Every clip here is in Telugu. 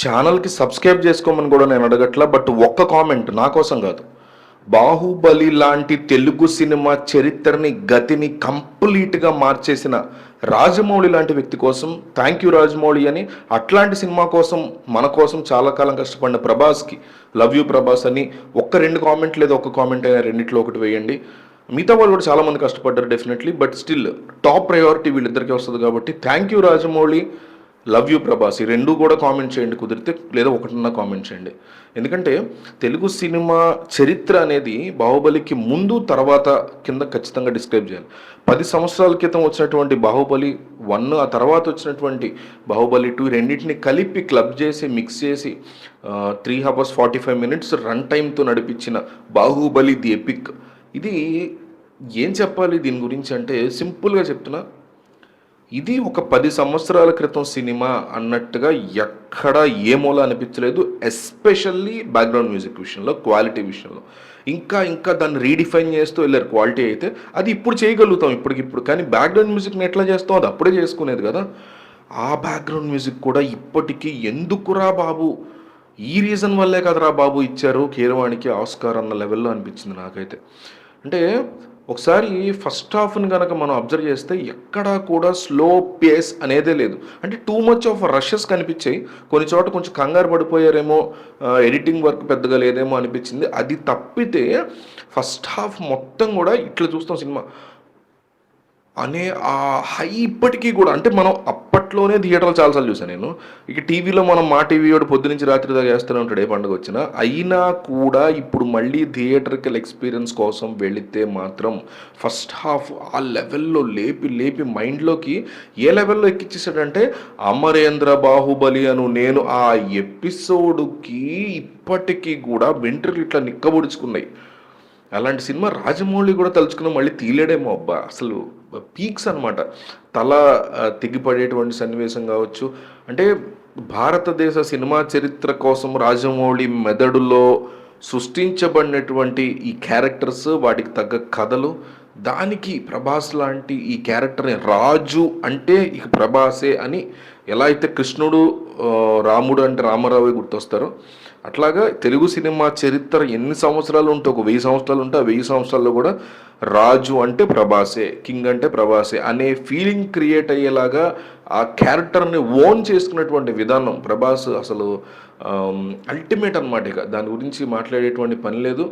ఛానల్‌కి సబ్స్క్రైబ్ చేసుకోమని కూడా నేను అడగట్లా. బట్ ఒక్క కామెంట్ నా కోసం కాదు. 'బాహుబలి' లాంటి తెలుగు సినిమా చరిత్రని, గతిని కంప్లీట్‌గా మార్చేసిన రాజమౌళి లాంటి వ్యక్తి కోసం థ్యాంక్ యూ రాజమౌళి అని, అట్లాంటి సినిమా కోసం మన కోసం చాలా కాలం కష్టపడిన ప్రభాస్‌కి లవ్ యూ ప్రభాస్ అని ఒక్క 2 కామెంట్ లేదా ఒక్క కామెంట్ అయినా రెండిట్లో ఒకటి వేయండి. మిగతా వాళ్ళు కూడా చాలామంది కష్టపడ్డారు definitely. But still top priority వీళ్ళిద్దరికీ వస్తుంది కాబట్టి thank you Rajamouli, love you Prabhas ఈ 2 కూడా కామెంట్ చేయండి కుదిరితే, లేదా ఒకటన్నా కామెంట్ చేయండి. ఎందుకంటే తెలుగు సినిమా చరిత్ర అనేది బాహుబలికి ముందు తర్వాత కింద ఖచ్చితంగా డిస్క్రైబ్ చేయాలి. 10 సంవత్సరాల క్రితం వచ్చినటువంటి బాహుబలి 1, ఆ తర్వాత వచ్చినటువంటి బాహుబలి 2 రెండింటిని కలిపి క్లబ్ చేసి మిక్స్ చేసి 3 hours 45 minutes రన్ టైంతో నడిపించిన బాహుబలి ది ఎపిక్. ఇది ఏం చెప్పాలి దీని గురించి అంటే సింపుల్గా చెప్తున్నా, ఇది ఒక 10 సంవత్సరాల క్రితం సినిమా అన్నట్టుగా ఎక్కడ ఏ మూల అనిపించలేదు. ఎస్పెషల్లీ బ్యాక్గ్రౌండ్ మ్యూజిక్ విషయంలో, క్వాలిటీ విషయంలో ఇంకా దాన్ని రీడిఫైన్ చేస్తూ వెళ్ళారు. క్వాలిటీ అయితే అది ఇప్పుడు చేయగలుగుతాం ఇప్పటికిప్పుడు, కానీ బ్యాక్గ్రౌండ్ మ్యూజిక్ని ఎట్లా చేస్తాం అది అప్పుడే చేసుకునేది కదా. ఆ బ్యాక్గ్రౌండ్ మ్యూజిక్ కూడా ఇప్పటికీ ఎందుకురా బాబు, ఈ రీజన్ వల్లే కదరా బాబు ఇచ్చారు కీరవాణికి ఆస్కార్ అన్న లెవెల్లో అనిపించింది నాకైతే. అంటే ఒకసారి ఫస్ట్ హాఫ్ని కనుక మనం అబ్జర్వ్ చేస్తే ఎక్కడా కూడా స్లో పేస్ అనేదే లేదు. అంటే టూ మచ్ ఆఫ్ రషెస్ కనిపించాయి. కొన్ని చోట కొంచెం కంగారు పడిపోయారేమో, ఎడిటింగ్ వర్క్ పెద్దగా లేదేమో అనిపించింది. అది తప్పితే ఫస్ట్ హాఫ్ మొత్తం కూడా ఇట్లా చూస్తాం సినిమా అనే ఆ హై ఇప్పటికీ కూడా. అంటే మనం అప్పట్లోనే థియేటర్లు చాలాసార్లు చూసాను నేను. ఇక టీవీలో మనం మా టీవీ వాడు పొద్దునుంచి రాత్రి దాకా వేస్తూనే ఉంటాడు ఏ పండుగ వచ్చినా. అయినా కూడా ఇప్పుడు మళ్ళీ థియేటర్కల్ ఎక్స్పీరియన్స్ కోసం వెళితే మాత్రం ఫస్ట్ హాఫ్ ఆ లెవెల్లో లేపి మైండ్లోకి ఏ లెవెల్లో ఎక్కించేసాడంటే, అమరేంద్ర బాహుబలి అను నేను ఆ ఎపిసోడ్కి ఇప్పటికీ కూడా వెంట్రుకలు ఇట్లా నిక్కబొడుచుకున్నాయి. అలాంటి సినిమా రాజమౌళి కూడా తలుచుకున్న మళ్ళీ తీలేడేమో అబ్బా. అసలు పీక్స్ అనమాట. తల తెగిపడేటువంటి సన్నివేశం కావచ్చు. అంటే భారతదేశ సినిమా చరిత్ర కోసం రాజమౌళి మెదడులో సృష్టించబడినటువంటి ఈ క్యారెక్టర్స్, వాటికి తగ్గ కథలు, దానికి ప్రభాస్ లాంటి ఈ క్యారెక్టర్ని రాజు అంటే ఇక ప్రభాసే అని, ఎలా అయితే కృష్ణుడు రాముడు అంటే రామారావు గుర్తొస్తారో అట్లాగా తెలుగు సినిమా చరిత్ర ఎన్ని సంవత్సరాలు ఉంటే, ఒక 1000 సంవత్సరాలు ఉంటే ఆ 1000 సంవత్సరాల్లో కూడా రాజు అంటే ప్రభాసే, కింగ్ అంటే ప్రభాసే అనే ఫీలింగ్ క్రియేట్ అయ్యేలాగా ఆ క్యారెక్టర్ని ఓన్ చేసుకున్నటువంటి విధానం ప్రభాస్ అసలు అల్టిమేట్ అనమాట. ఇక దాని గురించి మాట్లాడేటువంటి పని లేదు.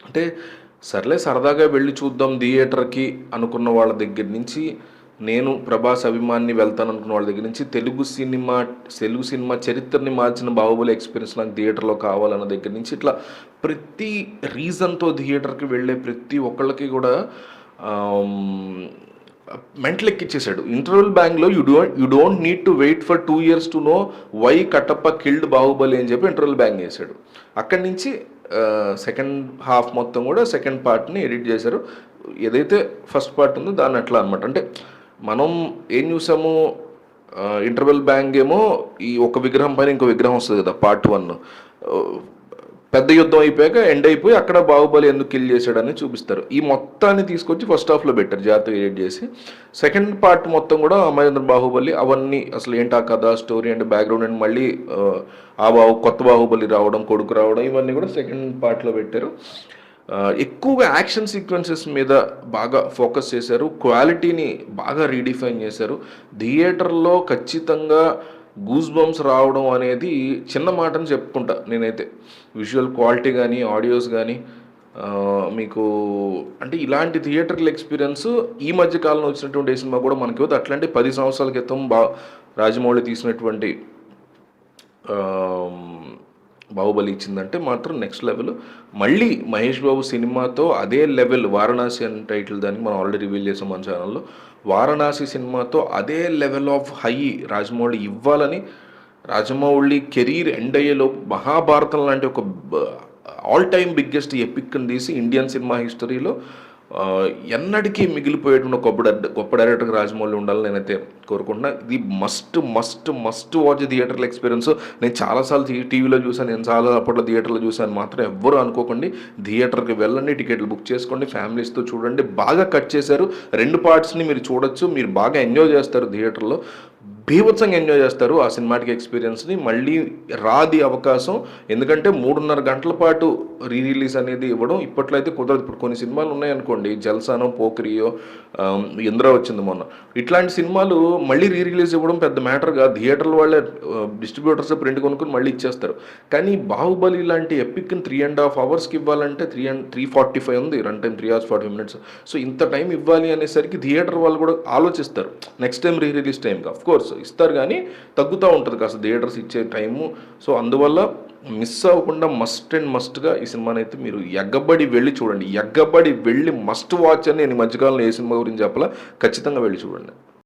అంటే సర్లే సరదాగా వెళ్ళి చూద్దాం థియేటర్కి అనుకున్న వాళ్ళ దగ్గర నుంచి, నేను ప్రభాస్ అభిమాన్ని వెళ్తాను అనుకున్న వాళ్ళ దగ్గర నుంచి, తెలుగు సినిమా చరిత్రని మార్చిన బాహుబలి ఎక్స్పీరియన్స్ నాకు థియేటర్లో కావాలన్న దగ్గర నుంచి, ఇట్లా ప్రతి రీజన్తో థియేటర్కి వెళ్ళే ప్రతి ఒక్కళ్ళకి కూడా మెంటల్ ఎక్కిచ్చేసాడు. ఇంటర్వెల్ బ్యాంగ్లో you don't need to wait for 2 years to know why Kattappa killed Baahubali అని చెప్పి ఇంటర్వెల్ బ్యాంగ్ చేశాడు. అక్కడి నుంచి సెకండ్ హాఫ్ మొత్తం కూడా సెకండ్ పార్ట్ని ఎడిట్ చేశారు. ఏదైతే ఫస్ట్ పార్ట్ ఉందో దాన్ని అట్లా అనమాట. అంటే మనం ఏం చూసాము, ఇంటర్వెల్ బ్యాంగ్ ఏమో ఈ ఒక విగ్రహం పైన ఇంకో విగ్రహం వస్తుంది కదా పార్ట్ 1, పెద్ద యుద్ధం అయిపోయాక ఎండ్ అయిపోయి అక్కడ బాహుబలి ఎందుకు కిల్ చేశాడని చూపిస్తారు. ఈ మొత్తాన్ని తీసుకొచ్చి ఫస్ట్ హాఫ్లో పెట్టారు జాగ్రత్తగా ఎడిట్ చేసి. సెకండ్ పార్ట్ మొత్తం కూడా అమరేంద్ర బాహుబలి అవన్నీ అసలు ఏంటి ఆ కథ, స్టోరీ అండ్ బ్యాక్గ్రౌండ్ అండ్ మళ్ళీ కొత్త బాహుబలి రావడం, కొడుకు రావడం, ఇవన్నీ కూడా సెకండ్ పార్ట్లో పెట్టారు. ఎక్కువగా యాక్షన్ సీక్వెన్సెస్ మీద బాగా ఫోకస్ చేశారు. క్వాలిటీని బాగా రీడిఫైన్ చేశారు. థియేటర్లో ఖచ్చితంగా గూస్ బంప్స్ రావడం అనేది చిన్న మాటని చెప్పుకుంటా నేనైతే. విజువల్ క్వాలిటీ కానీ, ఆడియోస్ కానీ మీకు అంటే ఇలాంటి థియేటర్ల ఎక్స్పీరియన్స్ ఈ మధ్య కాలంలో వచ్చినటువంటి సినిమా కూడా మనకి వద్దు. అట్లాంటి 10 సంవత్సరాల క్రితం రాజమౌళి తీసినటువంటి బాహుబలి ఇచ్చిందంటే మాత్రం నెక్స్ట్ లెవెల్. మళ్ళీ మహేష్ బాబు సినిమాతో అదే లెవెల్, వారణాసి అని టైటిల్ దానికి మనం ఆల్రెడీ రివీల్ చేసాం మన ఛానల్లో. వారణాసి సినిమాతో అదే లెవెల్ ఆఫ్ హై రాజమౌళి ఇవ్వాలని, రాజమౌళి కెరీర్ ఎండ్ అయ్యేలోపు మహాభారతం లాంటి ఒక ఆల్ టైమ్ బిగ్గెస్ట్ ఎపిక్ని తీసి ఇండియన్ సినిమా హిస్టరీలో ఎన్నటికీ మిగిలిపోయేటువంటి గొప్ప డైరెక్టర్గా రాజమౌళి ఉండాలని నేనైతే కోరుకుంటున్నా. ఇది మస్ట్ వాచ్ థియేటర్ల ఎక్స్పీరియన్స్. నేను చాలాసార్లు టీవీలో చూసాను, నేను చాలా అప్పట్లో థియేటర్లో చూసాను మాత్రం ఎవ్వరూ అనుకోకండి. థియేటర్కి వెళ్ళండి, టికెట్లు బుక్ చేసుకోండి, ఫ్యామిలీస్తో చూడండి. బాగా కట్ చేశారు, 2 పార్ట్స్ని మీరు చూడొచ్చు, మీరు బాగా ఎంజాయ్ చేస్తారు థియేటర్లో. బీభత్సంగా ఎంజాయ్ చేస్తారు ఆ సినిమాటిక్ ఎక్స్పీరియన్స్ని. మళ్ళీ రాది అవకాశం. ఎందుకంటే 3:30 గంటల పాటు రీ రిలీజ్ అనేది ఇవ్వడం ఇప్పట్లో అయితే కుదరదు. ఇప్పుడు కొన్ని సినిమాలు ఉన్నాయనుకోండి, జల్సానో, పోకిరియో, ఇంద్ర వచ్చింది మొన్న, ఇట్లాంటి సినిమాలు మళ్ళీ రీ రిలీజ్ ఇవ్వడం పెద్ద మ్యాటర్గా థియేటర్ల వాళ్ళే డిస్ట్రిబ్యూటర్స్ ప్రింట్ కొనుక్కొని మళ్ళీ ఇచ్చేస్తారు. కానీ బాహుబలి లాంటి ఎపిక్ని 3.5 అవర్స్కి ఇవ్వాలంటే 3:45 ఉంది run time, 3 hours 40 minutes. So ఇంత టైం ఇవ్వాలి అనేసరికి థియేటర్ వాళ్ళు కూడా ఆలోచిస్తారు నెక్స్ట్ టైం రీ రిలీజ్ టైంకి. అఫ్ కోర్స్ ఇస్తారు కానీ తగ్గుతూ ఉంటుంది కాస్త థియేటర్స్ ఇచ్చే టైము. సో అందువల్ల మిస్ అవ్వకుండా మస్ట్ అండ్ మస్ట్గా ఈ సినిమాని అయితే మీరు ఎగ్గబడి వెళ్ళి చూడండి. ఎగ్గబడి వెళ్ళి మస్ట్ వాచ్ అని నేను ఈ మధ్యకాలంలో ఏ సినిమా గురించి చెప్పాలా, ఖచ్చితంగా వెళ్ళి చూడండి.